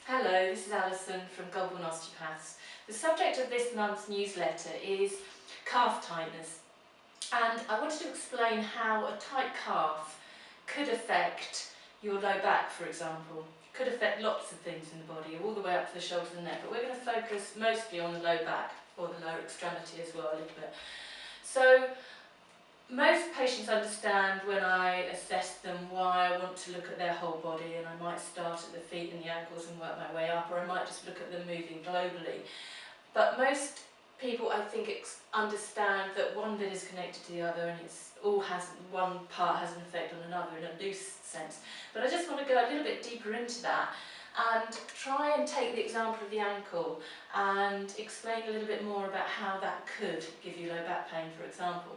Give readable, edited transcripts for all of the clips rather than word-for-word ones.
Hello, this is Alison from Goulburn Osteopaths. The subject of this month's newsletter is calf tightness, and I wanted to explain how a tight calf could affect your low back, for example. It could affect lots of things in the body, all the way up to the shoulders and neck, but we're going to focus mostly on the low back, or the lower extremity as well a little bit. So most patients understand when I assess them why I want to look at their whole body, and I might start at the feet and the ankles and work my way up, or I might just look at them moving globally. But most people, I think, understand that one bit is connected to the other, and one part has an effect on another in a loose sense. But I just want to go a little bit deeper into that and try and take the example of the ankle and explain a little bit more about how that could give you low back pain, for example.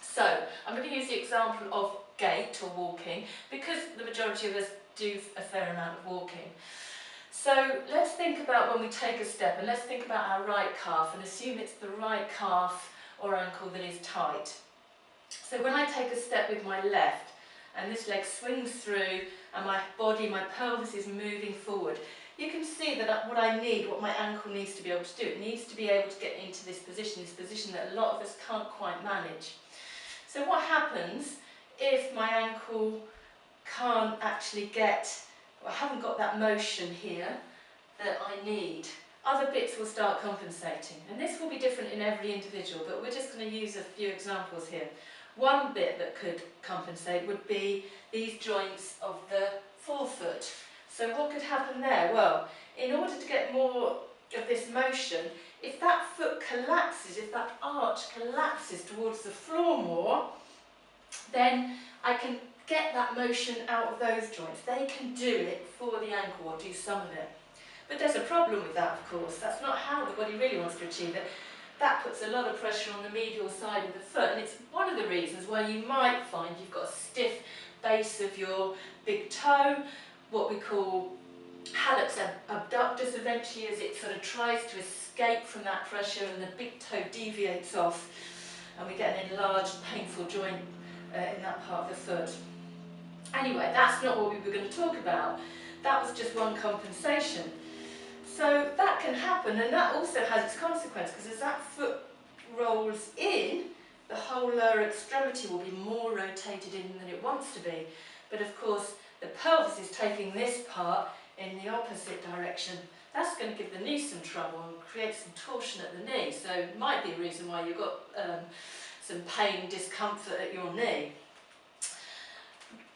So, I'm going to use the example of gait or walking, because the majority of us do a fair amount of walking. So, let's think about when we take a step, and let's think about our right calf and assume it's the right calf or ankle that is tight. So when I take a step with my left, and this leg swings through, and my body, my pelvis is moving forward, you can see that what I need, what my ankle needs to be able to do, it needs to be able to get into this position that a lot of us can't quite manage. So what happens if my ankle can't actually I haven't got that motion here that I need? Other bits will start compensating, and this will be different in every individual, but we're just going to use a few examples here. One bit that could compensate would be these joints of the forefoot. So what could happen there? Well, in order to get more of this motion, if that foot collapses, if that arch collapses towards the floor more, then I can get that motion out of those joints. They can do it for the ankle, or do some of it. But there's a problem with that, of course. That's not how the body really wants to achieve it. That puts a lot of pressure on the medial side of the foot, and it's one of the reasons why you might find you've got a stiff base of your big toe, what we call hallux abductus eventually, as it sort of tries to escape from that pressure, and the big toe deviates off, and we get an enlarged, painful joint in that part of the foot. Anyway, that's not what we were going to talk about. That was just one compensation. So that can happen, and that also has its consequence, because as that foot rolls in, the whole lower extremity will be more rotated in than it wants to be. But of course, the pelvis is taking this part in the opposite direction. That's going to give the knee some trouble and create some torsion at the knee. So it might be a reason why you've got some pain, discomfort at your knee.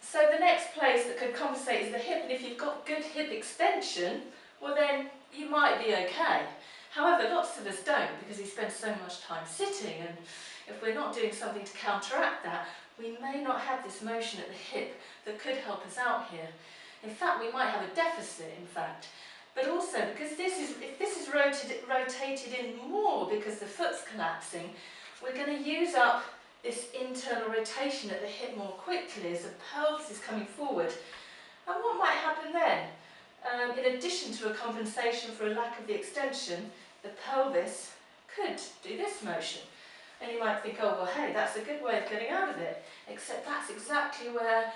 So the next place that could compensate is the hip, and if you've got good hip extension, well then you might be okay. However, lots of us don't, because we spend so much time sitting, and if we're not doing something to counteract that, we may not have this motion at the hip that could help us out here. In fact, we might have a deficit, in fact. But also, because if this is rotated in more because the foot's collapsing, we're going to use up this internal rotation at the hip more quickly as the pelvis is coming forward. And what might happen then? In addition to a compensation for a lack of the extension, the pelvis could do this motion. And you might think, oh, well, hey, that's a good way of getting out of it. Except that's exactly where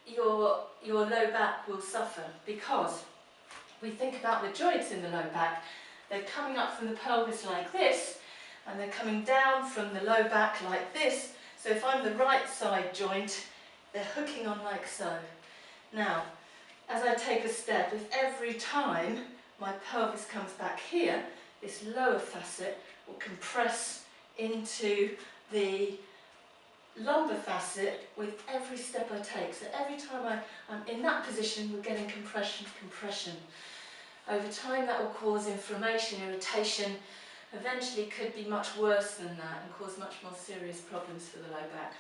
your low back will suffer, because we think about the joints in the low back. They're coming up from the pelvis like this, and they're coming down from the low back like this. So if I'm the right side joint, they're hooking on like so. Now, as I take a step, if every time my pelvis comes back here, this lower facet will compress into the lumbar facet with every step I take. So every time I'm in that position, we're getting compression, compression. Over time, that will cause inflammation, irritation, eventually could be much worse than that and cause much more serious problems for the low back.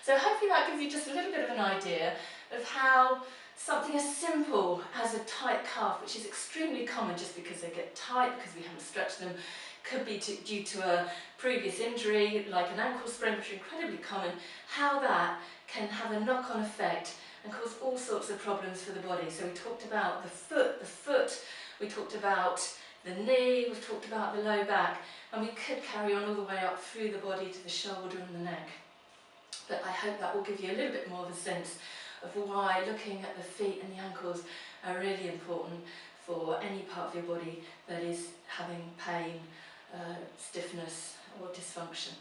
So hopefully that gives you just a little bit of an idea of how something as simple as a tight calf, which is extremely common just because they get tight, because we haven't stretched them, could be due to a previous injury like an ankle sprain, which are incredibly common, how that can have a knock-on effect and cause all sorts of problems for the body. So we talked about the foot, we talked about the knee, we've talked about the low back, and we could carry on all the way up through the body to the shoulder and the neck. But I hope that will give you a little bit more of a sense of why looking at the feet and the ankles are really important for any part of your body that is having pain, stiffness or dysfunction.